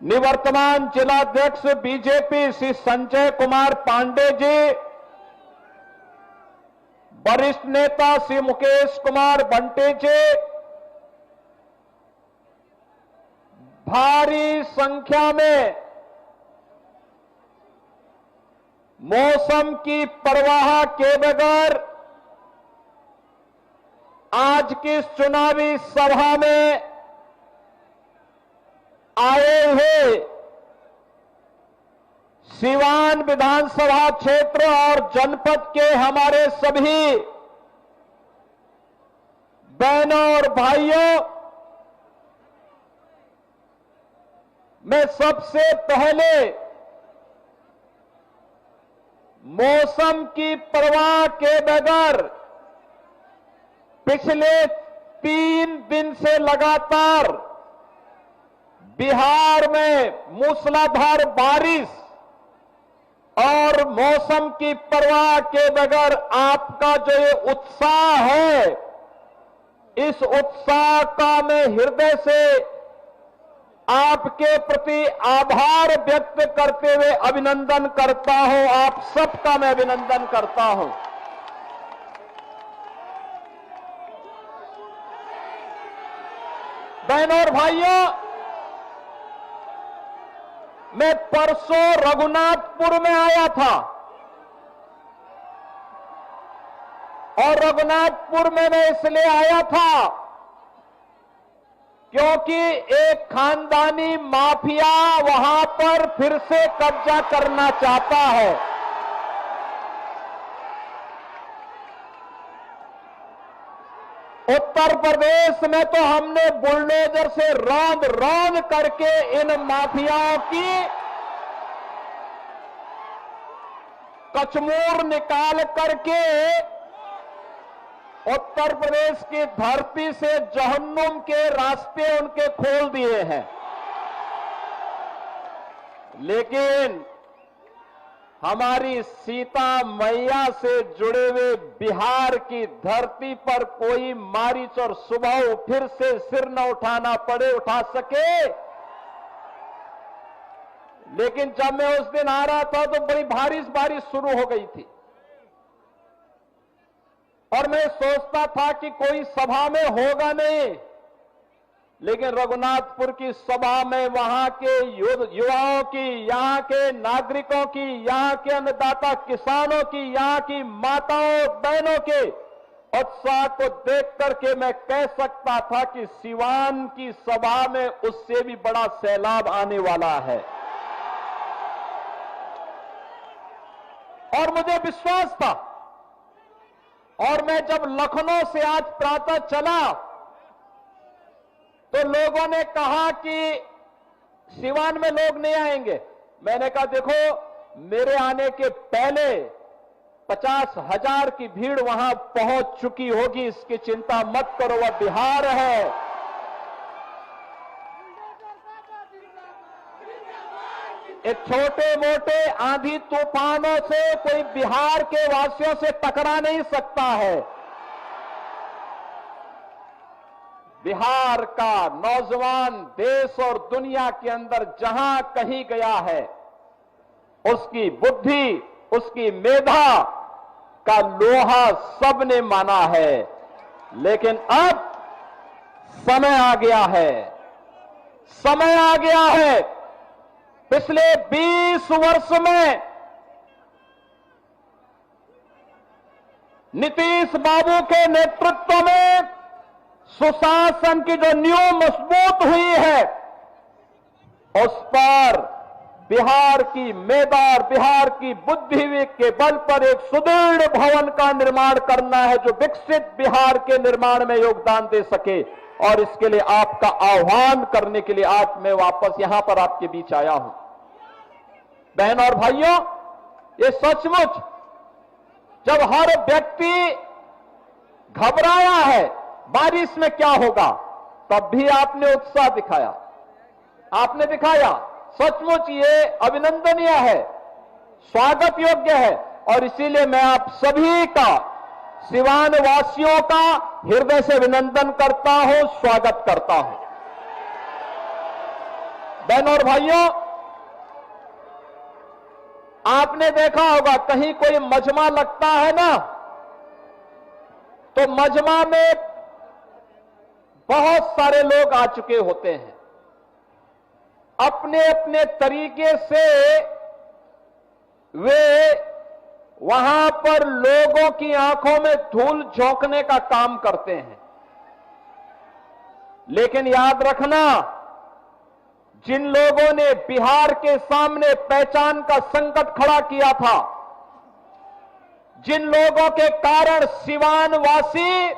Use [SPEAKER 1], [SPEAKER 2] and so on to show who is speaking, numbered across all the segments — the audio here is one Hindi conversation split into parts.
[SPEAKER 1] निवर्तमान जिलाध्यक्ष बीजेपी श्री संजय कुमार पांडे जी, वरिष्ठ नेता श्री मुकेश कुमार बंटे जी, भारी संख्या में मौसम की परवाह के बगैर आज की चुनावी सभा में आए हुए सीवान विधानसभा क्षेत्र और जनपद के हमारे सभी बहनों और भाइयों, मैं सबसे पहले मौसम की परवाह के बगैर पिछले 3 दिन से लगातार बिहार में मूसलाधार बारिश और मौसम की परवाह के बगैर आपका जो ये उत्साह है, इस उत्साह का मैं हृदय से आपके प्रति आभार व्यक्त करते हुए अभिनंदन करता हूं। आप सबका मैं अभिनंदन करता हूं। बहनों और भाइयों, मैं परसों रघुनाथपुर में आया था और रघुनाथपुर में मैं इसलिए आया था क्योंकि एक खानदानी माफिया वहां पर फिर से कब्जा करना चाहता है। उत्तर प्रदेश में तो हमने बुलडोजर से रौंद रौंद करके इन माफियाओं की कचमूर निकाल करके उत्तर प्रदेश की धरती से जहन्नुम के रास्ते उनके खोल दिए हैं। लेकिन हमारी सीता मैया से जुड़े हुए बिहार की धरती पर कोई मारीच और सुबह फिर से सिर न उठाना पड़े, उठा सके। लेकिन जब मैं उस दिन आ रहा था तो बड़ी बारिश शुरू हो गई थी और मैं सोचता था कि कोई सभा में होगा नहीं, लेकिन रघुनाथपुर की सभा में वहां के युवाओं की, यहां के नागरिकों की, यहां के अन्नदाता किसानों की, यहां की माताओं बहनों के उत्साह को देख करके मैं कह सकता था कि सीवान की सभा में उससे भी बड़ा सैलाब आने वाला है। और मुझे विश्वास था। और मैं जब लखनऊ से आज प्रातः चला तो लोगों ने कहा कि सीवान में लोग नहीं आएंगे। मैंने कहा देखो, मेरे आने के पहले 50,000 की भीड़ वहां पहुंच चुकी होगी, इसकी चिंता मत करो, वह बिहार है। एक छोटे मोटे आंधी तूफानों से कोई बिहार के वासियों से टकरा नहीं सकता है। बिहार का नौजवान देश और दुनिया के अंदर जहां कहीं गया है, उसकी बुद्धि, उसकी मेधा का लोहा सबने माना है। लेकिन अब समय आ गया है, समय आ गया है। पिछले 20 वर्ष में नीतीश बाबू के नेतृत्व में सुशासन की जो नींव मजबूत हुई है, उस पर बिहार की मेधा और बिहार की बुद्धि के बल पर एक सुदृढ़ भवन का निर्माण करना है जो विकसित बिहार के निर्माण में योगदान दे सके। और इसके लिए आपका आह्वान करने के लिए आज मैं वापस यहां पर आपके बीच आया हूं। बहन और भाइयों, ये सचमुच जब हर व्यक्ति घबराया है बारिश में क्या होगा, तब भी आपने उत्साह दिखाया, आपने दिखाया। सचमुच ये अभिनंदनीय है, स्वागत योग्य है। और इसीलिए मैं आप सभी का, सीवान वासियों का हृदय से अभिनंदन करता हूं, स्वागत करता हूं। बहनों और भाइयों, आपने देखा होगा कहीं कोई मजमा लगता है ना, तो मजमा में बहुत सारे लोग आ चुके होते हैं। अपने अपने तरीके से वे वहां पर लोगों की आंखों में धूल झोंकने का काम करते हैं। लेकिन याद रखना, जिन लोगों ने बिहार के सामने पहचान का संकट खड़ा किया था, जिन लोगों के कारण सिवान वासी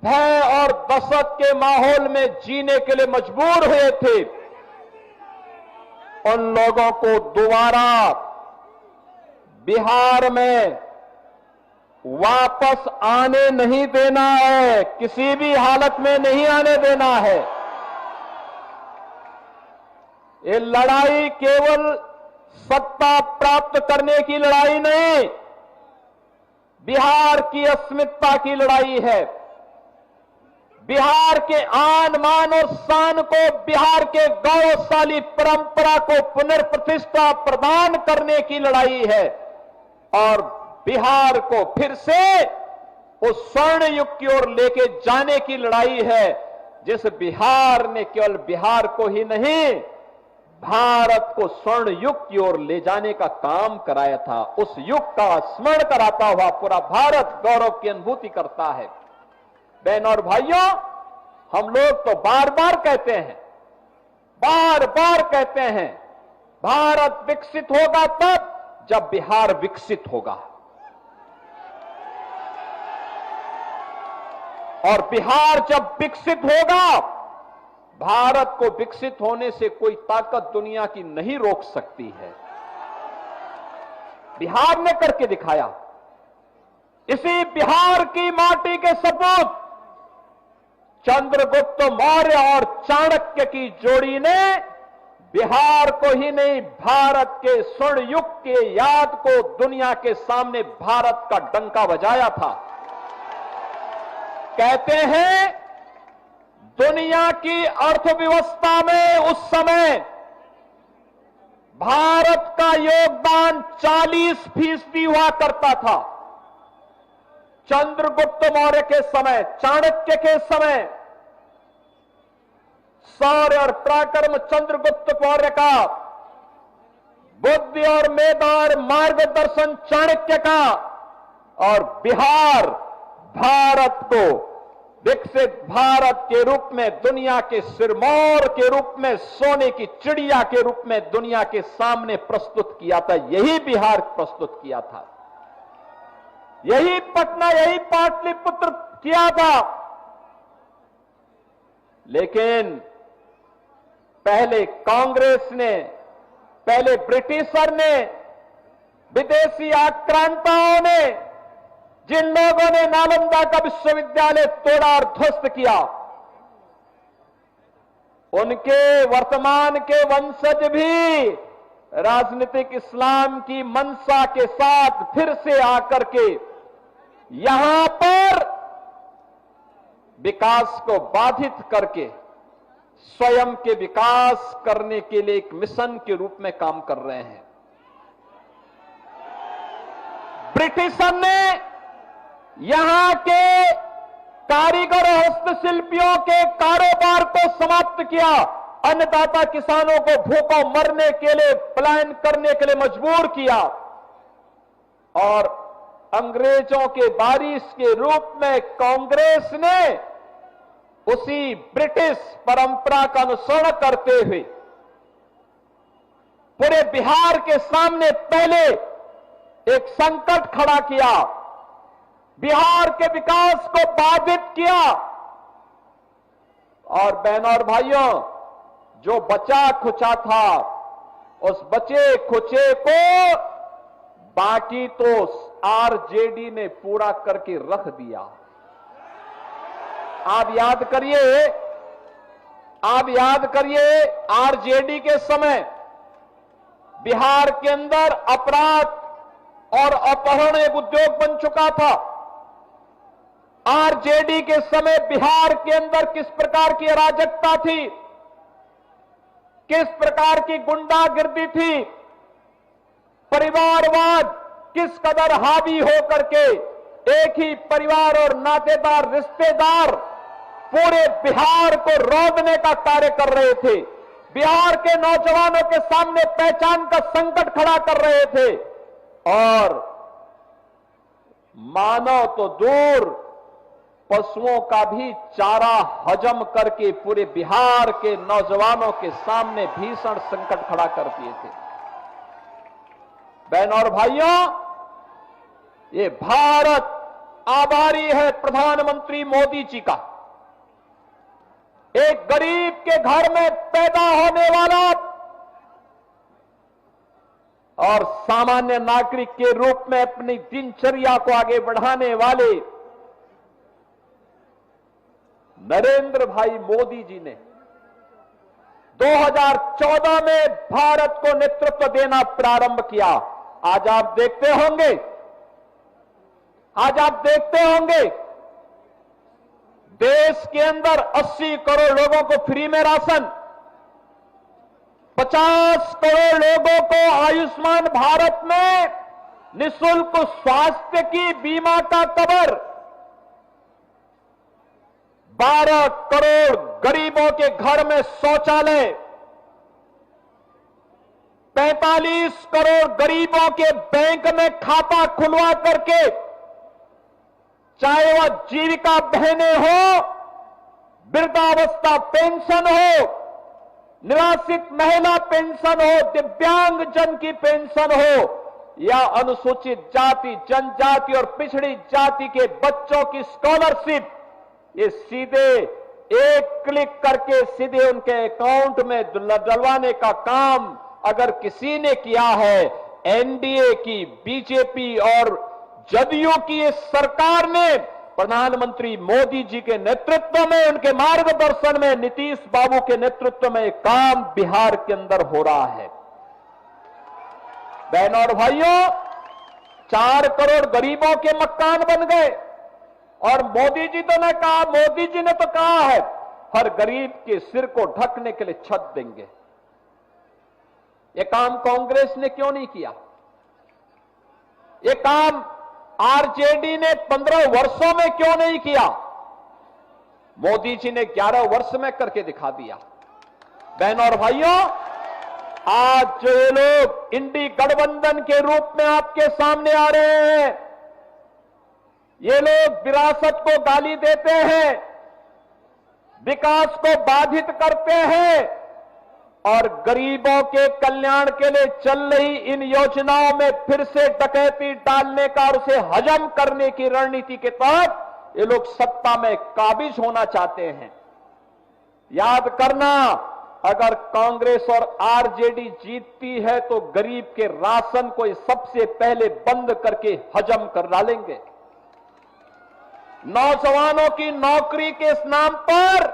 [SPEAKER 1] भय और दहशत के माहौल में जीने के लिए मजबूर हुए थे, उन लोगों को दोबारा बिहार में वापस आने नहीं देना है, किसी भी हालत में नहीं आने देना है। ये लड़ाई केवल सत्ता प्राप्त करने की लड़ाई नहीं, बिहार की अस्मिता की लड़ाई है। बिहार के आन मान और शान को, बिहार के गौरवशाली परंपरा को पुनर्प्रतिष्ठा प्रदान करने की लड़ाई है और बिहार को फिर से उस स्वर्ण युग की ओर लेके जाने की लड़ाई है, जिस बिहार ने केवल बिहार को ही नहीं, भारत को स्वर्ण युग की ओर ले जाने का काम कराया था। उस युग का स्मरण कराता हुआ पूरा भारत गौरव की अनुभूति करता है। बहनों और भाइयों, हम लोग तो बार बार कहते हैं, भारत विकसित होगा तब जब बिहार विकसित होगा, और बिहार जब विकसित होगा, भारत को विकसित होने से कोई ताकत दुनिया की नहीं रोक सकती है। बिहार ने करके दिखाया। इसी बिहार की माटी के सपूत चंद्रगुप्त मौर्य और चाणक्य की जोड़ी ने बिहार को ही नहीं, भारत के स्वर्ण युग के याद को दुनिया के सामने भारत का डंका बजाया था। कहते हैं दुनिया की अर्थव्यवस्था में उस समय भारत का योगदान 40% हुआ करता था। चंद्रगुप्त मौर्य के समय, चाणक्य के समय, शौर्य और पराक्रम चंद्रगुप्त मौर्य का, बुद्धि और मेधा और मार्गदर्शन चाणक्य का, और बिहार भारत को विकसित भारत के रूप में, दुनिया के सिरमौर के रूप में, सोने की चिड़िया के रूप में दुनिया के सामने प्रस्तुत किया था। यही बिहार प्रस्तुत किया था, यही पटना, यही पाटलिपुत्र किया था। लेकिन पहले कांग्रेस ने, पहले ब्रिटिशर ने, विदेशी आक्रांताओं ने, जिन लोगों ने नालंदा का विश्वविद्यालय तोड़ा और ध्वस्त किया, उनके वर्तमान के वंशज भी राजनीतिक इस्लाम की मंशा के साथ फिर से आकर के यहां पर विकास को बाधित करके स्वयं के विकास करने के लिए एक मिशन के रूप में काम कर रहे हैं। ब्रिटिशर ने यहां के कारीगर और हस्तशिल्पियों के कारोबार को समाप्त किया, अन्नदाता किसानों को भूखों मरने के लिए, पलायन करने के लिए मजबूर किया, और अंग्रेजों के बारिश के रूप में कांग्रेस ने उसी ब्रिटिश परंपरा का अनुसरण करते हुए पूरे बिहार के सामने पहले एक संकट खड़ा किया, बिहार के विकास को बाधित किया। और बहनों और भाइयों, जो बचा खुचा था, उस बचे खुचे को बाकी तो आरजेडी ने पूरा करके रख दिया। आप याद करिए, आरजेडी के समय बिहार के अंदर अपराध और अपहरण एक उद्योग बन चुका था। आरजेडी के समय बिहार के अंदर किस प्रकार की अराजकता थी, किस प्रकार की गुंडागिर्दी थी, परिवारवाद किस कदर हावी होकर के एक ही परिवार और नातेदार रिश्तेदार पूरे बिहार को रौंदने का कार्य कर रहे थे, बिहार के नौजवानों के सामने पहचान का संकट खड़ा कर रहे थे और मानव तो दूर पशुओं का भी चारा हजम करके पूरे बिहार के नौजवानों के सामने भीषण संकट खड़ा कर दिए थे। बहनों और भाइयों, ये भारत आभारी है प्रधानमंत्री मोदी जी का। एक गरीब के घर में पैदा होने वाला और सामान्य नागरिक के रूप में अपनी दिनचर्या को आगे बढ़ाने वाले नरेंद्र भाई मोदी जी ने 2014 में भारत को नेतृत्व देना प्रारंभ किया। आज आप देखते होंगे देश के अंदर 80 करोड़ लोगों को फ्री में राशन, 50 करोड़ लोगों को आयुष्मान भारत में निःशुल्क स्वास्थ्य की बीमा का कवर, 12 करोड़ गरीबों के घर में शौचालय, 45 करोड़ गरीबों के बैंक में खाता खुलवा करके, चाहे वह जीविका बहने हो, वृद्धावस्था पेंशन हो, निवासित महिला पेंशन हो, दिव्यांग जन की पेंशन हो या अनुसूचित जाति, जनजाति और पिछड़ी जाति के बच्चों की स्कॉलरशिप, ये सीधे एक क्लिक करके सीधे उनके अकाउंट में डलवाने का काम अगर किसी ने किया है, एनडीए की, बीजेपी और जदयू की इस सरकार ने प्रधानमंत्री मोदी जी के नेतृत्व में, उनके मार्गदर्शन में, नीतीश बाबू के नेतृत्व में काम बिहार के अंदर हो रहा है। बहनों और भाइयों, 4 करोड़ गरीबों के मकान बन गए और मोदी जी ने तो कहा है हर गरीब के सिर को ढकने के लिए छत देंगे। यह काम कांग्रेस ने क्यों नहीं किया? यह काम आरजेडी ने 15 वर्षों में क्यों नहीं किया? मोदी जी ने 11 वर्ष में करके दिखा दिया। बहनों और भाइयों, आज जो ये लोग इंडी गठबंधन के रूप में आपके सामने आ रहे हैं, ये लोग विरासत को गाली देते हैं, विकास को बाधित करते हैं और गरीबों के कल्याण के लिए चल रही इन योजनाओं में फिर से डकैती डालने का और उसे हजम करने की रणनीति के तहत ये लोग सत्ता में काबिज होना चाहते हैं। याद करना, अगर कांग्रेस और आरजेडी जीतती है तो गरीब के राशन को सबसे पहले बंद करके हजम कर डालेंगे। नौजवानों की नौकरी के इस नाम पर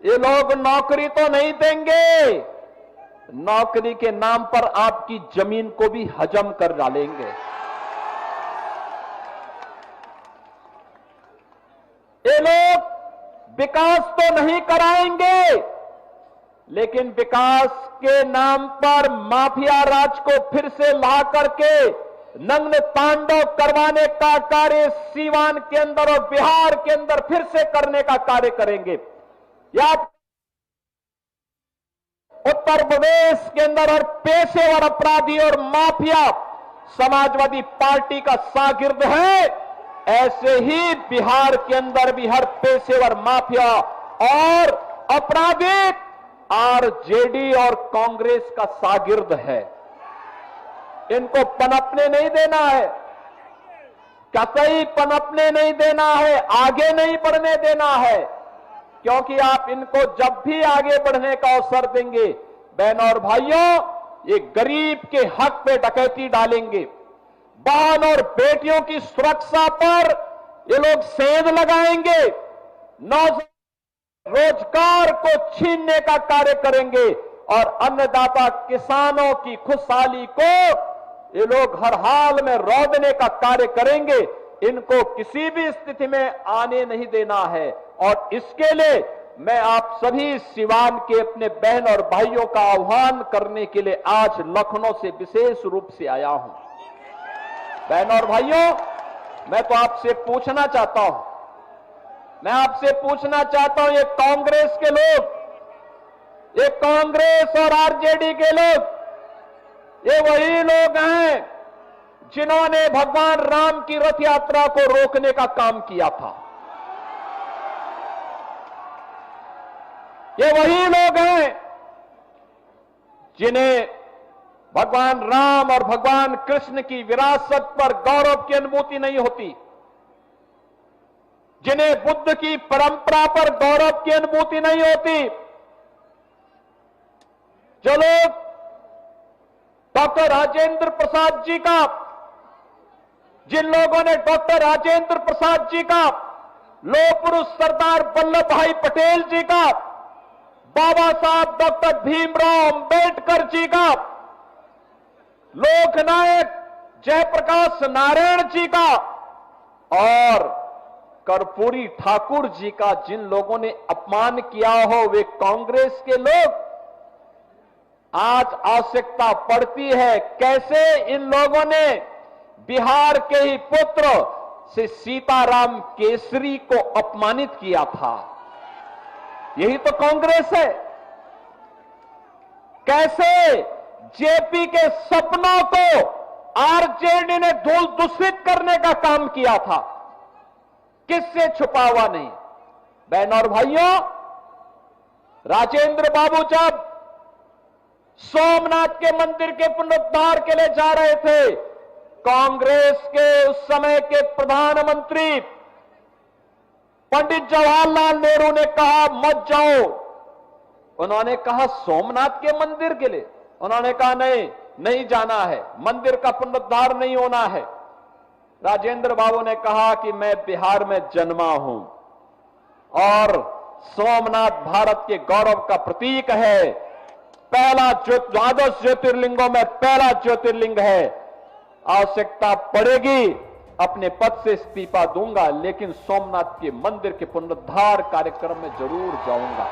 [SPEAKER 1] ये लोग नौकरी तो नहीं देंगे, नौकरी के नाम पर आपकी जमीन को भी हजम कर डालेंगे। ये लोग विकास तो नहीं कराएंगे, लेकिन विकास के नाम पर माफिया राज को फिर से ला करके नग्न तांडव करवाने का कार्य सीवान के अंदर और बिहार के अंदर फिर से करने का कार्य करेंगे। या उत्तर प्रदेश के अंदर हर पेशेवर अपराधी और माफिया समाजवादी पार्टी का शागिर्द है, ऐसे ही बिहार के अंदर भी हर पेशेवर माफिया और अपराधी आरजेडी और कांग्रेस का शागिर्द है। इनको पनपने नहीं देना है, कतई पनपने नहीं देना है, आगे नहीं बढ़ने देना है, क्योंकि आप इनको जब भी आगे बढ़ने का अवसर देंगे, बहनों और भाइयों, ये गरीब के हक पे डकैती डालेंगे, बहन और बेटियों की सुरक्षा पर ये लोग सेंध लगाएंगे, रोजगार को छीनने का कार्य करेंगे और अन्नदाता किसानों की खुशहाली को ये लोग हर हाल में रौंदने का कार्य करेंगे। इनको किसी भी स्थिति में आने नहीं देना है और इसके लिए मैं आप सभी सिवान के अपने बहन और भाइयों का आह्वान करने के लिए आज लखनऊ से विशेष रूप से आया हूं। बहन और भाइयों, मैं तो आपसे पूछना चाहता हूं, ये कांग्रेस के लोग, ये कांग्रेस और आरजेडी के लोग, ये वही लोग हैं जिन्होंने भगवान राम की रथ यात्रा को रोकने का काम किया था। ये वही लोग हैं जिन्हें भगवान राम और भगवान कृष्ण की विरासत पर गौरव की अनुभूति नहीं होती, जिन्हें बुद्ध की परंपरा पर गौरव की अनुभूति नहीं होती, जो लोग डॉक्टर राजेंद्र प्रसाद जी का, जिन लोगों ने डॉक्टर राजेंद्र प्रसाद जी का, लौह पुरुष सरदार वल्लभ भाई पटेल जी का, बाबा साहब डॉक्टर भीमराव अंबेडकर जी का, लोकनायक जयप्रकाश नारायण जी का और कर्पूरी ठाकुर जी का जिन लोगों ने अपमान किया हो, वे कांग्रेस के लोग। आज आवश्यकता पड़ती है कैसे इन लोगों ने बिहार के ही पुत्र से सीताराम केसरी को अपमानित किया था। यही तो कांग्रेस है। कैसे जेपी के सपनों को आरजेडी ने धूल दूषित करने का काम किया था, किससे छुपा हुआ नहीं। बहन और भाइयों, राजेंद्र बाबू जब सोमनाथ के मंदिर के पुनरुद्धार के लिए जा रहे थे, कांग्रेस के उस समय के प्रधानमंत्री पंडित जवाहरलाल नेहरू ने कहा मत जाओ। उन्होंने कहा सोमनाथ के मंदिर के लिए, उन्होंने कहा नहीं जाना है, मंदिर का पुनरुद्धार नहीं होना है। राजेंद्र बाबू ने कहा कि मैं बिहार में जन्मा हूं और सोमनाथ भारत के गौरव का प्रतीक है, पहला द्वादश ज्योतिर्लिंगों में पहला ज्योतिर्लिंग है। आवश्यकता पड़ेगी अपने पद से इस्तीफा दूंगा, लेकिन सोमनाथ के मंदिर के पुनरुद्धार कार्यक्रम में जरूर जाऊंगा।